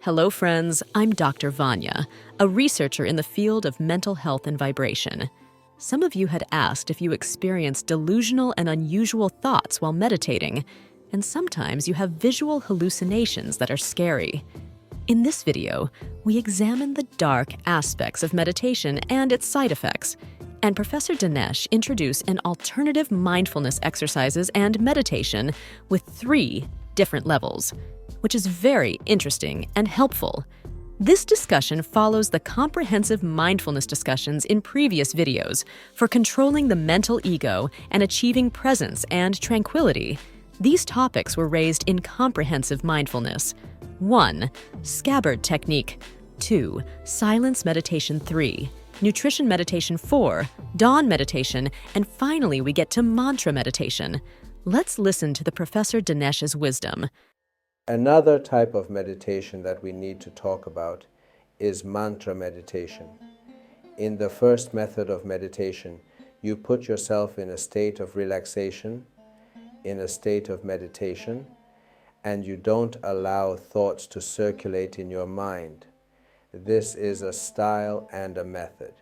Hello, friends. I'm Dr. Vanya, a researcher in the field of mental health and vibration. Some of you had asked if you experience delusional and unusual thoughts while meditating, and sometimes you have visual hallucinations that are scary. In this video, we examine the dark aspects of meditation and its side effects, and Professor Danesh introduced an alternative mindfulness exercises and meditation with 3 different levels, which is very interesting and helpful. This discussion follows the comprehensive mindfulness discussions in previous videos for controlling the mental ego and achieving presence and tranquility. These topics were raised in comprehensive mindfulness. 1. Scabbard technique. 2. Silence meditation 3. Nutrition meditation 4. Dawn meditation. And finally, we get to mantra meditation. Let's listen to the Professor Danesh's wisdom. Another type of meditation that we need to talk about is mantra meditation. In the first method of meditation, you put yourself in a state of relaxation, in a state of meditation, and you don't allow thoughts to circulate in your mind. This is a style and a method.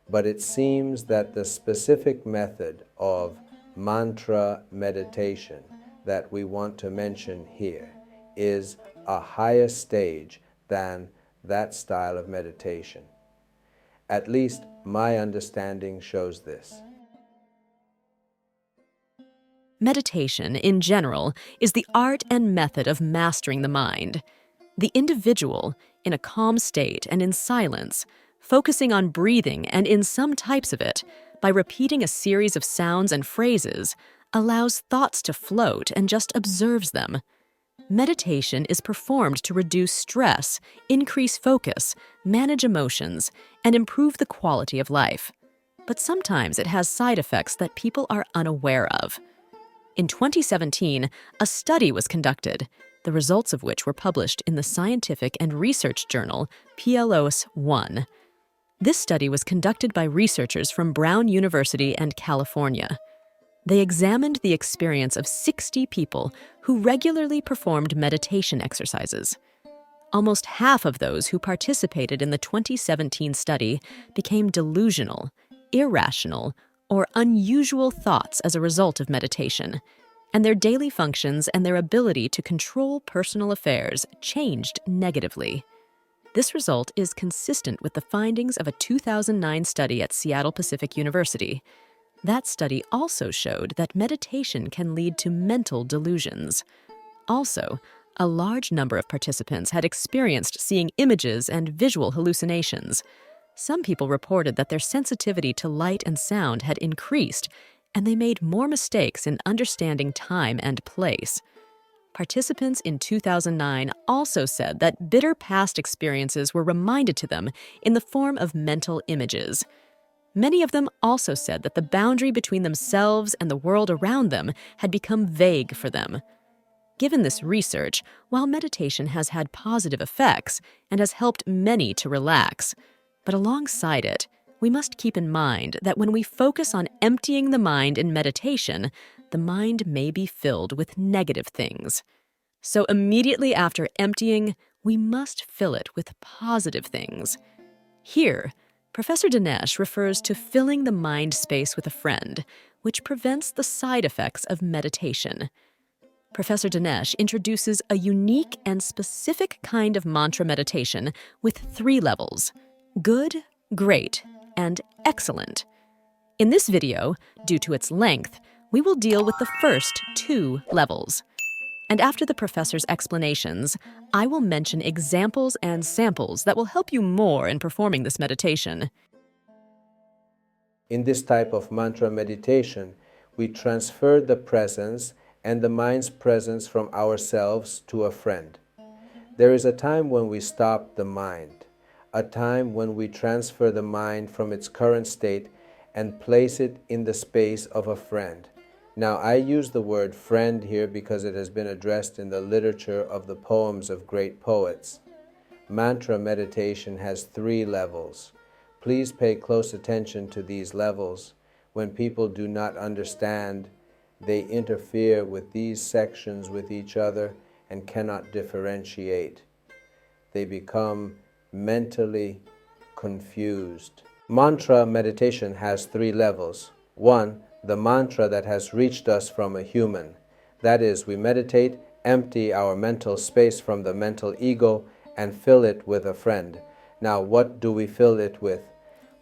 But it seems that the specific method of mantra meditation that we want to mention here is a higher stage than that style of meditation. At least my understanding shows this. Meditation, in general, is the art and method of mastering the mind. The individual, in a calm state and in silence, focusing on breathing and in some types of it, by repeating a series of sounds and phrases, allows thoughts to float and just observes them. Meditation is performed to reduce stress, increase focus, manage emotions, and improve the quality of life. But sometimes it has side effects that people are unaware of. In 2017, a study was conducted, the results of which were published in the scientific and research journal PLOS One. This study was conducted by researchers from Brown University and California. They examined the experience of 60 people who regularly performed meditation exercises. Almost half of those who participated in the 2017 study became delusional, irrational, or unusual thoughts as a result of meditation, and their daily functions and their ability to control personal affairs changed negatively. This result is consistent with the findings of a 2009 study at Seattle Pacific University. That study also showed that meditation can lead to mental delusions. Also, a large number of participants had experienced seeing images and visual hallucinations. Some people reported that their sensitivity to light and sound had increased, and they made more mistakes in understanding time and place. Participants in 2009 also said that bitter past experiences were reminded to them in the form of mental images. Many of them also said that the boundary between themselves and the world around them had become vague for them. Given this research, while meditation has had positive effects and has helped many to relax, but alongside it, we must keep in mind that when we focus on emptying the mind in meditation, the mind may be filled with negative things. So immediately after emptying, we must fill it with positive things. Here, Professor Danesh refers to filling the mind space with a friend, which prevents the side effects of meditation. Professor Danesh introduces a unique and specific kind of mantra meditation with 3 levels: good, great, and excellent. In this video, due to its length, we will deal with the first 2 levels. And after the professor's explanations, I will mention examples and samples that will help you more in performing this meditation. In this type of mantra meditation, we transfer the presence and the mind's presence from ourselves to a friend. There is a time when we stop the mind, a time when we transfer the mind from its current state and place it in the space of a friend. Now, I use the word friend here because it has been addressed in the literature of the poems of great poets. Mantra meditation has 3 levels. Please pay close attention to these levels. When people do not understand, they interfere with these sections with each other and cannot differentiate. they become mentally confused. Mantra meditation has 3 levels. 1, the mantra that has reached us from a human. That is, we meditate, empty our mental space from the mental ego, and fill it with a friend. Now, what do we fill it with?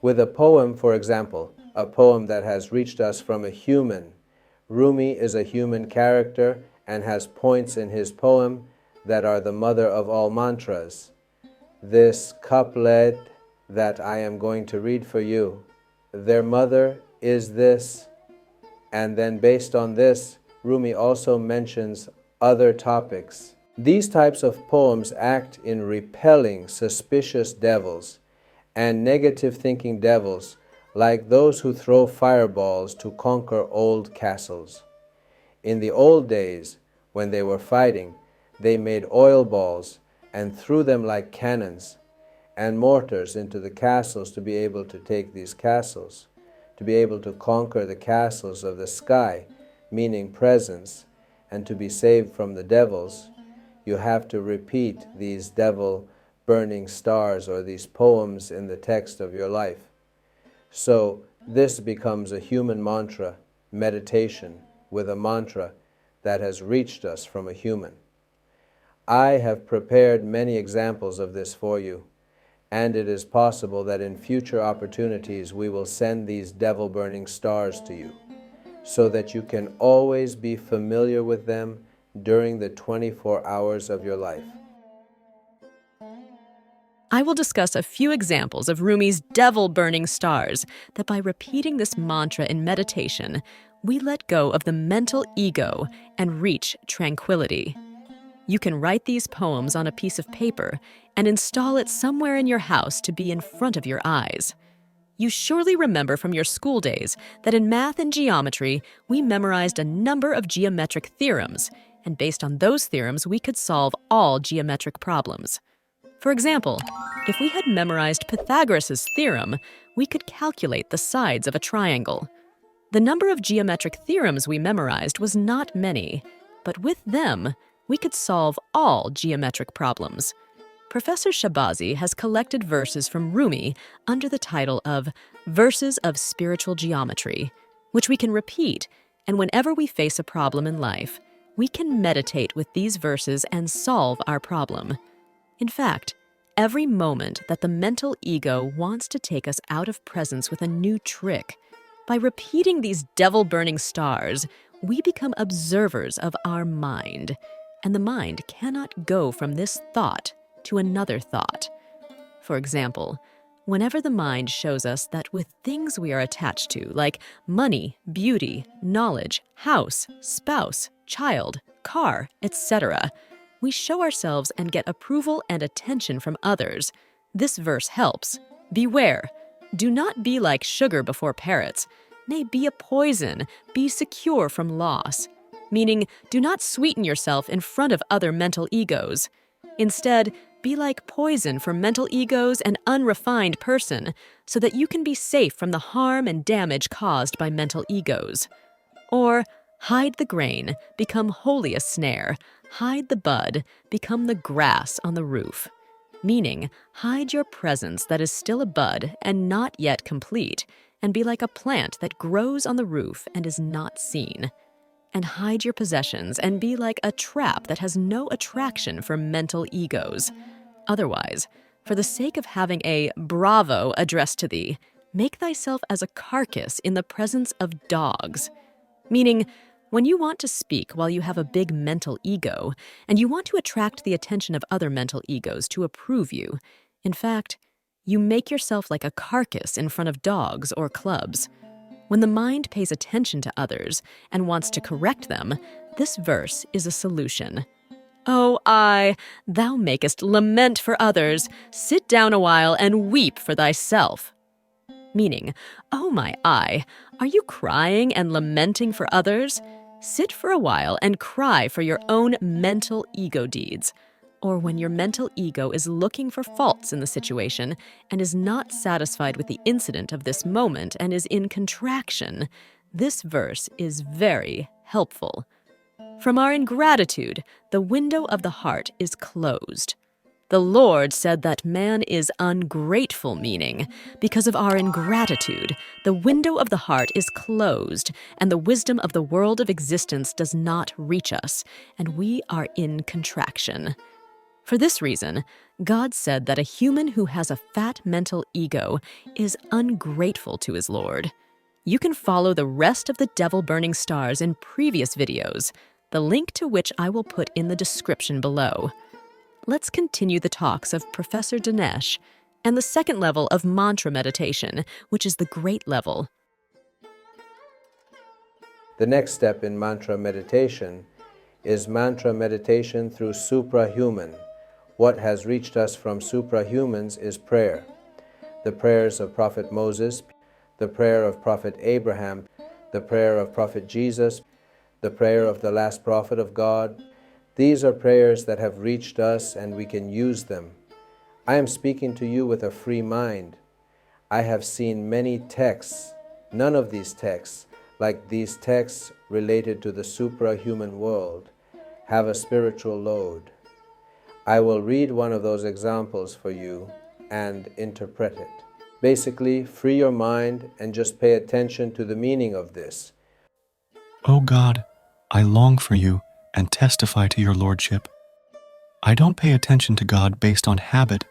With a poem, for example, a poem that has reached us from a human. Rumi is a human character and has points in his poem that are the mother of all mantras. This couplet that I am going to read for you, their mother is this, and then based on this, Rumi also mentions other topics. These types of poems act in repelling suspicious devils and negative thinking devils, like those who throw fireballs to conquer old castles. In the old days, when they were fighting, they made oil balls and threw them like cannons and mortars into the castles to be able to take these castles, to be able to conquer the castles of the sky, meaning presence, and to be saved from the devils. You have to repeat these devil burning stars or these poems in the text of your life. So this becomes a human mantra, meditation with a mantra that has reached us from a human. I have prepared many examples of this for you, and it is possible that in future opportunities we will send these devil-burning stars to you, so that you can always be familiar with them during the 24 hours of your life. I will discuss a few examples of Rumi's devil-burning stars that by repeating this mantra in meditation, we let go of the mental ego and reach tranquility. You can write these poems on a piece of paper and install it somewhere in your house to be in front of your eyes. You surely remember from your school days that in math and geometry, we memorized a number of geometric theorems, and based on those theorems, we could solve all geometric problems. For example, if we had memorized Pythagoras' theorem, we could calculate the sides of a triangle. The number of geometric theorems we memorized was not many, but with them, we could solve all geometric problems. Professor Shabazi has collected verses from Rumi under the title of Verses of Spiritual Geometry, which we can repeat, and whenever we face a problem in life, we can meditate with these verses and solve our problem. In fact, every moment that the mental ego wants to take us out of presence with a new trick, by repeating these devil-burning stars, we become observers of our mind, and the mind cannot go from this thought to another thought. For example, whenever the mind shows us that with things we are attached to, like money, beauty, knowledge, house, spouse, child, car, etc., we show ourselves and get approval and attention from others. This verse helps. Beware. Do not be like sugar before parrots. Nay, be a poison. Be secure from loss. Meaning, do not sweeten yourself in front of other mental egos. Instead, be like poison for mental egos and unrefined person, so that you can be safe from the harm and damage caused by mental egos. Or, hide the grain, become wholly a snare. Hide the bud, become the grass on the roof. Meaning, hide your presence that is still a bud and not yet complete, and be like a plant that grows on the roof and is not seen. And hide your possessions and be like a trap that has no attraction for mental egos. Otherwise, for the sake of having a bravo addressed to thee, make thyself as a carcass in the presence of dogs. Meaning, when you want to speak while you have a big mental ego, and you want to attract the attention of other mental egos to approve you, in fact, you make yourself like a carcass in front of dogs or clubs. When the mind pays attention to others and wants to correct them, this verse is a solution. O I, thou makest lament for others, sit down a while and weep for thyself. Meaning, oh my eye, are you crying and lamenting for others? Sit for a while and cry for your own mental ego deeds. Or when your mental ego is looking for faults in the situation and is not satisfied with the incident of this moment and is in contraction, this verse is very helpful. From our ingratitude, the window of the heart is closed. The Lord said that man is ungrateful, meaning, because of our ingratitude, the window of the heart is closed, and the wisdom of the world of existence does not reach us, and we are in contraction. For this reason, God said that a human who has a fat mental ego is ungrateful to his Lord. You can follow the rest of the devil-burning stars in previous videos, the link to which I will put in the description below. Let's continue the talks of Professor Danesh and the second level of mantra meditation, which is the great level. The next step in mantra meditation is mantra meditation through suprahuman. What has reached us from suprahumans is prayer. The prayers of Prophet Moses, the prayer of Prophet Abraham, the prayer of Prophet Jesus, the prayer of the last prophet of God. These are prayers that have reached us and we can use them. I am speaking to you with a free mind. I have seen many texts. None of these texts, like these texts related to the suprahuman world, have a spiritual load. I will read one of those examples for you and interpret it. Basically, free your mind and just pay attention to the meaning of this. O God, I long for you and testify to your lordship. I don't pay attention to God based on habit.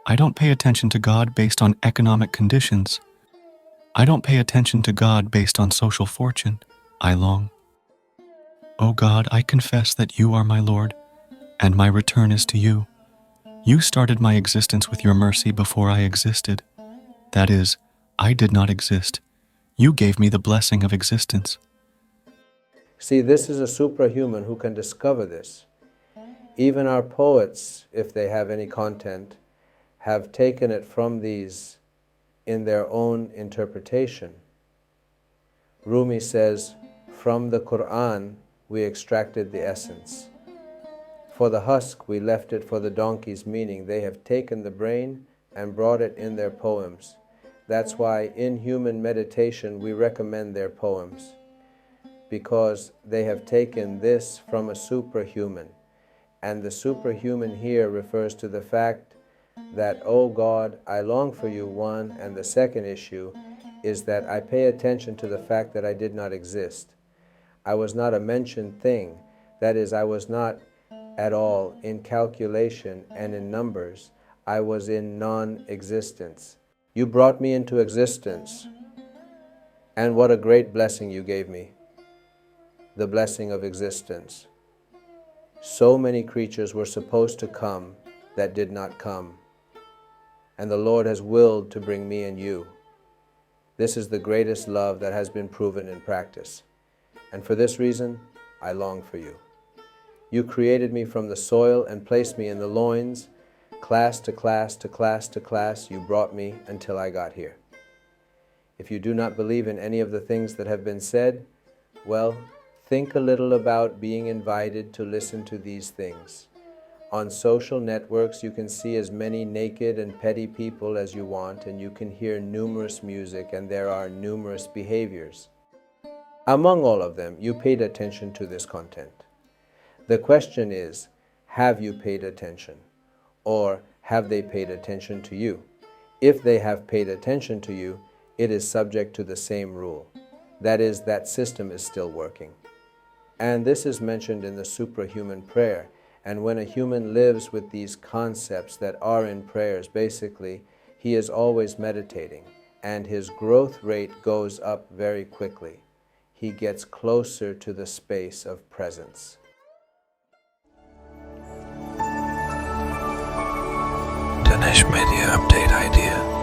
I don't pay attention to God based on economic conditions. I don't pay attention to God based on social fortune. I long. O God, I confess that you are my Lord, and my return is to you. You started my existence with your mercy before I existed. That is, I did not exist. You gave me the blessing of existence. See, this is a suprahuman who can discover this. Even our poets, if they have any content, have taken it from these in their own interpretation. Rumi says, from the Quran we extracted the essence. For the husk we left it for the donkey's meaning. They have taken the brain and brought it in their poems. That's why in human meditation we recommend their poems, because they have taken this from a suprahuman. And the suprahuman here refers to the fact that, oh God, I long for you, one, and the second issue is that I pay attention to the fact that I did not exist. I was not a mentioned thing. That is, I was not at all in calculation and in numbers. I was in non-existence. You brought me into existence, and what a great blessing you gave me, the blessing of existence. So many creatures were supposed to come that did not come, and the Lord has willed to bring me and you. This is the greatest love that has been proven in practice, and for this reason, I long for you. You created me from the soil and placed me in the loins, class to class to class to class, you brought me until I got here. If you do not believe in any of the things that have been said, well, think a little about being invited to listen to these things. On social networks, you can see as many naked and petty people as you want, and you can hear numerous music, and there are numerous behaviors. Among all of them, you paid attention to this content. The question is, have you paid attention? Or have they paid attention to you? If they have paid attention to you, it is subject to the same rule. That is, that system is still working. And this is mentioned in the suprahuman prayer. And when a human lives with these concepts that are in prayers, basically, he is always meditating, and his growth rate goes up very quickly. He gets closer to the space of presence. Danesh Media Update Idea.